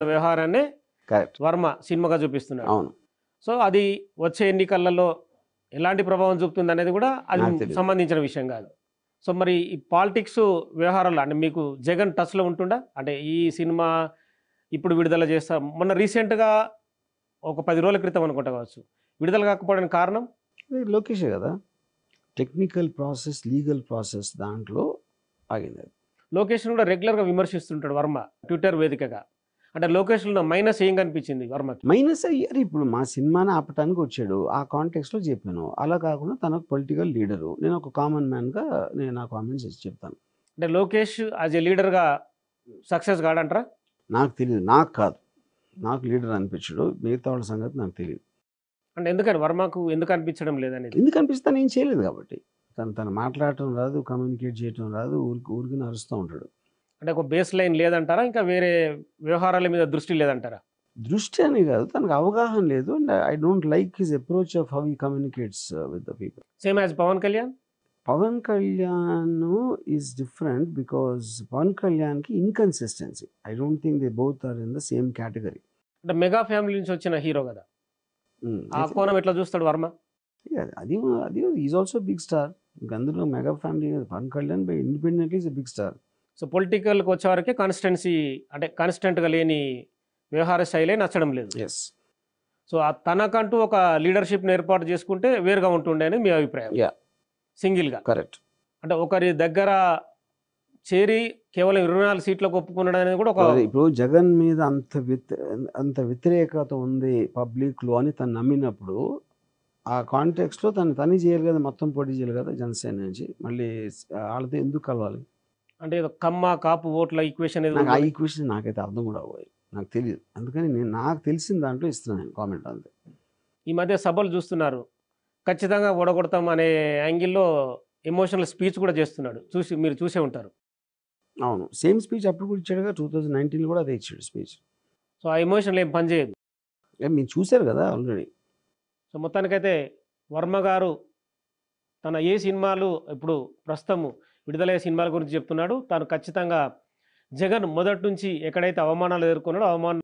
వ్యవహారాన్నే correct. Varma సినిమాగా చూపిస్తున్నాడు. అవును. సో, అది వచ్చే ఎన్నికలలో ఎలాంటి ప్రభావం చూపుతుందనేది కూడా అది నాకు తెలీదు. సంబంధించిన విషయం కాదు. సో, మరి ఈ పాలిటిక్స్ వ్యవహారాల్లో అంటే మీకు జగన్ టచ్‌లో ఉంటుండా? అంటే ఈ సినిమా ఇప్పుడు విడుదల చేస్తాం. మొన్న రీసెంట్‌గా ఒక 10 రోజుల క్రితం అనుకుంటా కావచ్చు. విడుదల కాకపోవడానికి కారణం? ఇది లోకేషే కదా! టెక్నికల్ ప్రాసెస్, లీగల్ ప్రాసెస్ దాంట్లో ఆగిందది. లోకేష్‌ని కూడా రెగ్యులర్‌గా విమర్శిస్తుంటాడు వర్మ ట్విట్టర్ వేదికగా. అంటే లోకేష్‌లో మైనస్ ఏం కనిపించింది వర్మకి? మైనస్ అయ్యారు. ఇప్పుడు మా సినిమాని ఆపటానికి వచ్చాడు. ఆ కాంటెక్స్‌లో చెప్పాను. అలా కాకుండా తనొక పొలిటికల్ లీడరు. నేను ఒక కామన్ మ్యాన్‌గా నేను నా కామెంట్స్ చెప్తాను. అంటే లోకేష్ యాజ్ ఎ లీడర్‌గా సక్సెస్ కాడంటారా? నాకు తెలీదు. నాకు కాదు. నాకు లీడర్ అనిపించడు. మిగతా వాళ్ళ సంగతి నాకు తెలీదు. అంటే ఎందుకని వర్మకు ఎందుకు అనిపించడం లేదనేది? ఎందుకు అనిపిస్తే తను ఏం చేయలేదు కాబట్టి. తను మాట్లాడటం రాదు, కమ్యూనికేట్ చేయటం రాదు. ఊరికనే అరుస్తూ ఉంటాడు. అంటే ఒక బేస్ లైన్ లేదంటారా? ఇంకా వేరే వ్యవహారాల మీద దృష్టి లేదంటారా? దృష్టి అని కాదు. తనకు అవగాహన లేదు. And I don't like his approach of how he communicates with the people. Same as Pavan Kalyan? Pavan Kalyan is different because Pavan కళ్యాణ్‌కి inconsistency. I don't think they both are in the same category. అంటే మెగా ఫ్యామిలీ నుంచి వచ్చిన hero కదా! ఆ కోణం ఎట్లా చూస్తాడు వర్మ? అది అది ఈజ్ ఆల్సో బిగ్ స్టార్. అందులో mega family Pavan Kalyan by independently is a big star. So, పొలిటికల్‌కి వచ్చేవరకే కాన్స్టెన్సీ అంటే కాన్స్టెంట్‌గా లేని వ్యవహార శైలే నచ్చడం లేదు. యెస్. సో, తనకంటూ ఒక లీడర్‌షిప్‌ని ఏర్పాటు చేసుకుంటే వేరుగా ఉంటుండే అని మీ అభిప్రాయం. యాహ్! సింగిల్‌గా. కరెక్ట్. అంటే ఒకరి దగ్గర చేరి కేవలం 24 సీట్లకు ఒప్పుకునడం అనేది కూడా ఒక ఇప్పుడు జగన్ మీద అంత వ్యతిరేకత ఉంది పబ్లిక్‌లో అని తను నమ్మినప్పుడు, ఆ కాంటెక్స్‌లో తనే చేయాలి కదా! మొత్తం పోటీ చేయాలి కదా! జనసేన నుంచి. మళ్ళీ ఆళ్ళతో ఎందుకు కలవాలి? అంటే ఏదో కమ్మ, కాపు ఓట్ల ఈక్వేషన్ ఏదో నాకు ఆ ఉందని. ఈక్వేషన్ నాకైతే అర్థం కూడా అవ్వదు. నాకు తెలీదు. అందుకని నాకు తెలిసిన దాంట్లో ఇస్తున్నాను నేను కామెంట్ అంతే. ఈ మధ్య సభలు చూస్తున్నారు. ఖచ్చితంగా ఓడగొడతాం అనే యాంగిల్‌లో ఎమోషనల్ స్పీచ్ కూడా చేస్తున్నాడు. మీరు చూసే ఉంటారు. అవును. సేమ్ స్పీచ్ అప్పుడు కూడా ఇచ్చాడుగా. 2019లో కూడా అదే ఇచ్చాడు స్పీచ్. సో, ఆ ఎమోషన్‌లు ఏం పనిచేయదు. మీరు చూసారు కదా ఆల్రెడీ. సో, మొత్తానికైతే వర్మ గారు తన ఏ సినిమాలు ఇప్పుడు ప్రస్తుతము విడుదలయ్యే సినిమాల గురించి చెప్తున్నాడు. తాను ఖచ్చితంగా జగన్ మొదటి నుంచి ఎక్కడైతే అవమానాలు ఎదుర్కొన్నాడో